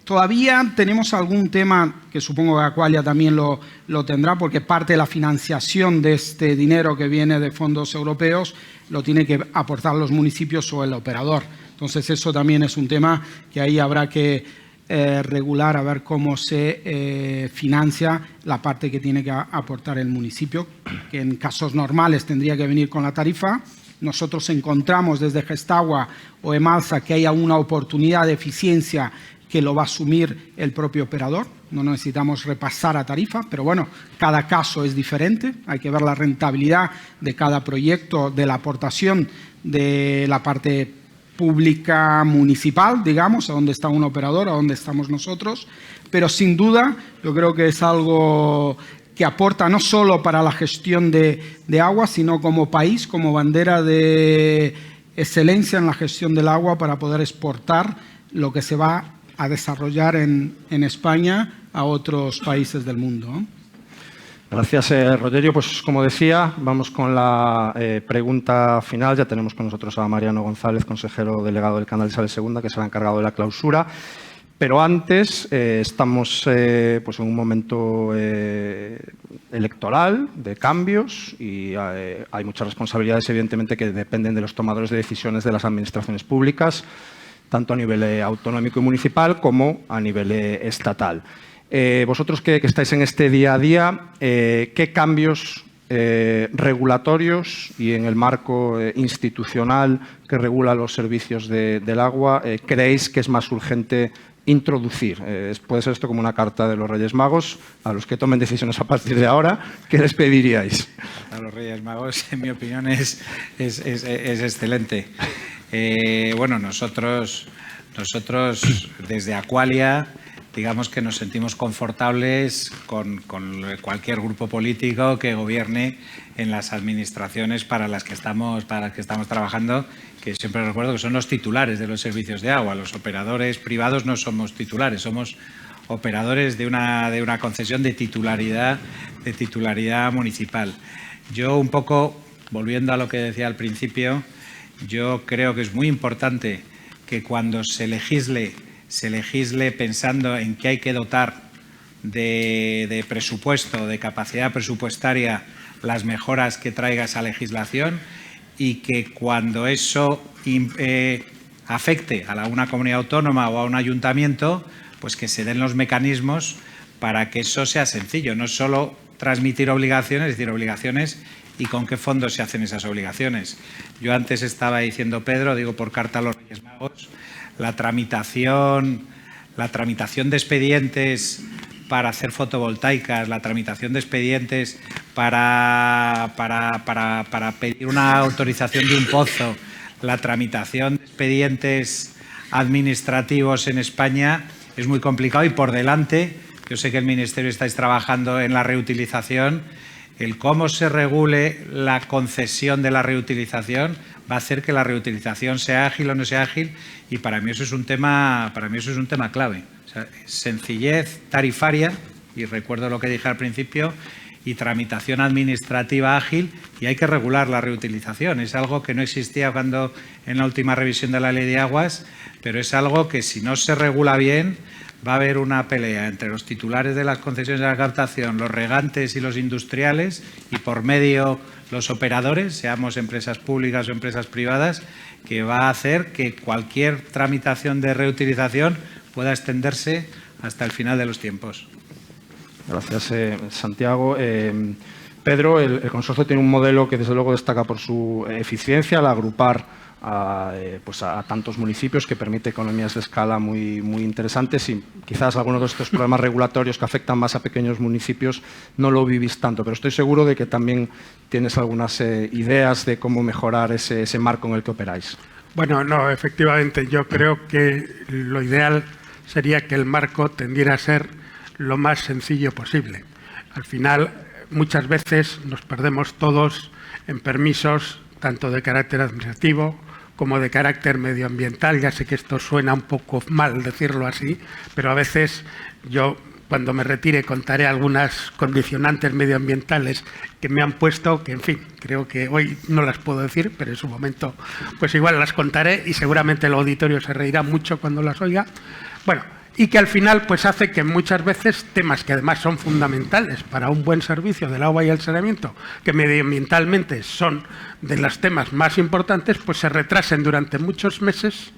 Todavía tenemos algún tema que supongo que Aqualia también lo tendrá, porque parte de la financiación de este dinero que viene de fondos europeos lo tiene que aportar los municipios o el operador. Entonces, eso también es un tema que ahí habrá que regular, a ver cómo se financia la parte que tiene que aportar el municipio, que en casos normales tendría que venir con la tarifa. Nosotros encontramos desde Gestagua o Emalsa que haya una oportunidad de eficiencia que lo va a asumir el propio operador. No necesitamos repasar a tarifa, pero bueno, cada caso es diferente. Hay que ver la rentabilidad de cada proyecto, de la aportación de la parte pública municipal, digamos, a dónde está un operador, a dónde estamos nosotros, pero sin duda yo creo que es algo que aporta no solo para la gestión de agua, sino como país, como bandera de excelencia en la gestión del agua para poder exportar lo que se va a desarrollar en España a otros países del mundo, ¿no? Gracias, Rogerio. Pues como decía, vamos con la pregunta final. Ya tenemos con nosotros a Mariano González, consejero delegado del Canal de Sales Segunda, que será encargado de la clausura. Pero antes estamos pues en un momento electoral, de cambios, y hay muchas responsabilidades, evidentemente, que dependen de los tomadores de decisiones de las administraciones públicas, tanto a nivel autonómico y municipal como a nivel estatal. Vosotros que estáis en este día a día, ¿qué cambios regulatorios y en el marco institucional que regula los servicios del agua creéis que es más urgente introducir? Puede ser esto como una carta de los Reyes Magos a los que tomen decisiones a partir de ahora. ¿Qué les pediríais? A los Reyes Magos, en mi opinión, es excelente. Bueno, nosotros desde Aqualia, digamos que nos sentimos confortables con cualquier grupo político que gobierne en las administraciones para las que estamos trabajando, que siempre recuerdo que son los titulares de los servicios de agua. Los operadores privados no somos titulares, somos operadores de una concesión de titularidad municipal. Yo un poco, volviendo a lo que decía al principio, yo creo que es muy importante que cuando se legisle pensando en que hay que dotar de presupuesto, de capacidad presupuestaria, las mejoras que traiga esa legislación, y que cuando eso afecte a una comunidad autónoma o a un ayuntamiento, pues que se den los mecanismos para que eso sea sencillo, no solo transmitir obligaciones, es decir, obligaciones y con qué fondos se hacen esas obligaciones. Yo antes estaba diciendo, Pedro, digo por carta a los Reyes Magos, la tramitación de expedientes para hacer fotovoltaicas, la tramitación de expedientes para pedir una autorización de un pozo, la tramitación de expedientes administrativos en España es muy complicado, y por delante, yo sé que el Ministerio estáis trabajando en la reutilización, el cómo se regule la concesión de la reutilización va a hacer que la reutilización sea ágil o no sea ágil, y para mí eso es un tema clave. O sea, sencillez tarifaria, y recuerdo lo que dije al principio, y tramitación administrativa ágil, y hay que regular la reutilización. Es algo que no existía cuando en la última revisión de la Ley de Aguas, pero es algo que si no se regula bien va a haber una pelea entre los titulares de las concesiones de la captación, los regantes y los industriales, y por medio los operadores, seamos empresas públicas o empresas privadas, que va a hacer que cualquier tramitación de reutilización pueda extenderse hasta el final de los tiempos. Gracias, Santiago. Pedro, el consorcio tiene un modelo que desde luego destaca por su eficiencia al agrupar a tantos municipios, que permite economías de escala muy interesantes, y quizás algunos de estos problemas regulatorios que afectan más a pequeños municipios no lo vivís tanto, pero estoy seguro de que también tienes algunas ideas de cómo mejorar ese marco en el que operáis. Bueno, no, efectivamente, yo creo que lo ideal sería que el marco tendiera a ser lo más sencillo posible. Al final, muchas veces nos perdemos todos en permisos, tanto de carácter administrativo como de carácter medioambiental. Ya sé que esto suena un poco mal decirlo así, pero a veces yo, cuando me retire, contaré algunas condicionantes medioambientales que me han puesto, que en fin, creo que hoy no las puedo decir, pero en su momento pues igual las contaré, y seguramente el auditorio se reirá mucho cuando las oiga. Bueno, y que al final pues hace que muchas veces temas que además son fundamentales para un buen servicio del agua y el saneamiento, que medioambientalmente son de los temas más importantes, pues se retrasen durante muchos meses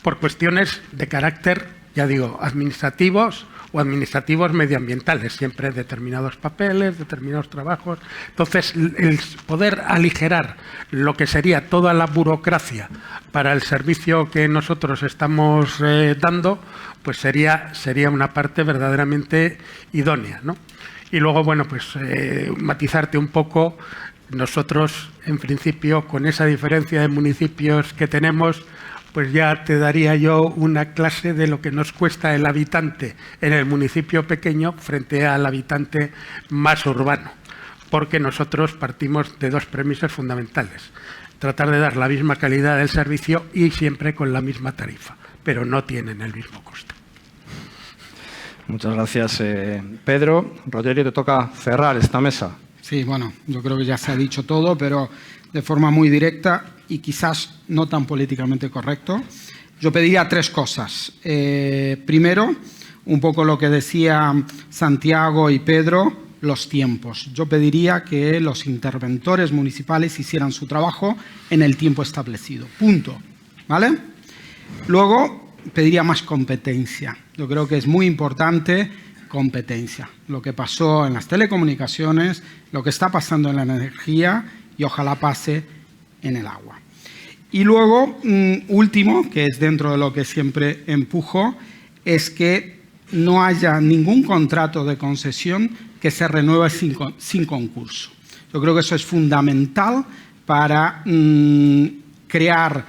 por cuestiones de carácter, ya digo, administrativos o administrativos medioambientales, siempre determinados papeles, determinados trabajos. Entonces, el poder aligerar lo que sería toda la burocracia para el servicio que nosotros estamos dando, pues sería una parte verdaderamente idónea, ¿no? Y luego, bueno, pues matizarte un poco, nosotros, en principio, con esa diferencia de municipios que tenemos, pues ya te daría yo una clase de lo que nos cuesta el habitante en el municipio pequeño frente al habitante más urbano, porque nosotros partimos de dos premisas fundamentales: tratar de dar la misma calidad del servicio y siempre con la misma tarifa, pero no tienen el mismo coste. Muchas gracias, Pedro. Rogerio, te toca cerrar esta mesa. Sí, bueno, yo creo que ya se ha dicho todo, pero de forma muy directa y quizás no tan políticamente correcto. Yo pediría tres cosas. Primero, un poco lo que decía Santiago y Pedro, los tiempos. Yo pediría que los interventores municipales hicieran su trabajo en el tiempo establecido. Punto. ¿Vale? Luego, pediría más competencia. Yo creo que es muy importante competencia. Lo que pasó en las telecomunicaciones, lo que está pasando en la energía y ojalá pase en el agua. Y luego, último, que es dentro de lo que siempre empujo, es que no haya ningún contrato de concesión que se renueve sin concurso. Yo creo que eso es fundamental para crear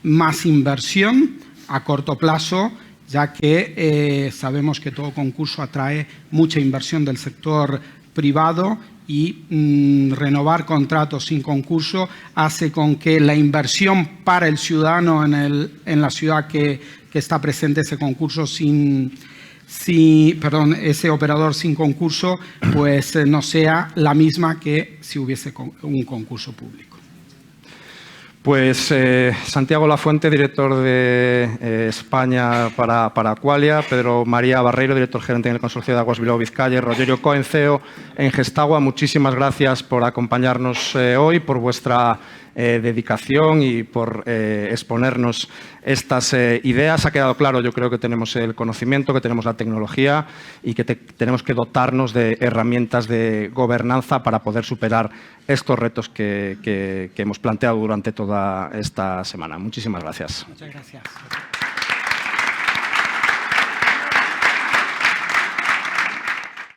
más inversión a corto plazo, ya que sabemos que todo concurso atrae mucha inversión del sector privado y renovar contratos sin concurso hace con que la inversión para el ciudadano en la ciudad que está presente ese concurso ese operador sin concurso, pues no sea la misma que si hubiese un concurso público. Pues Santiago Lafuente, director de España para Aqualia, Pedro María Barreiro, director gerente en el Consorcio de Aguas Bilbao Vizcaya, Rogerio Cohen, CEO en Gestagua. Muchísimas gracias por acompañarnos hoy, por vuestra dedicación y por exponernos estas ideas. Ha quedado claro, yo creo que tenemos el conocimiento, que tenemos la tecnología y que tenemos que dotarnos de herramientas de gobernanza para poder superar estos retos que hemos planteado durante toda esta semana. Muchísimas gracias. Muchas gracias.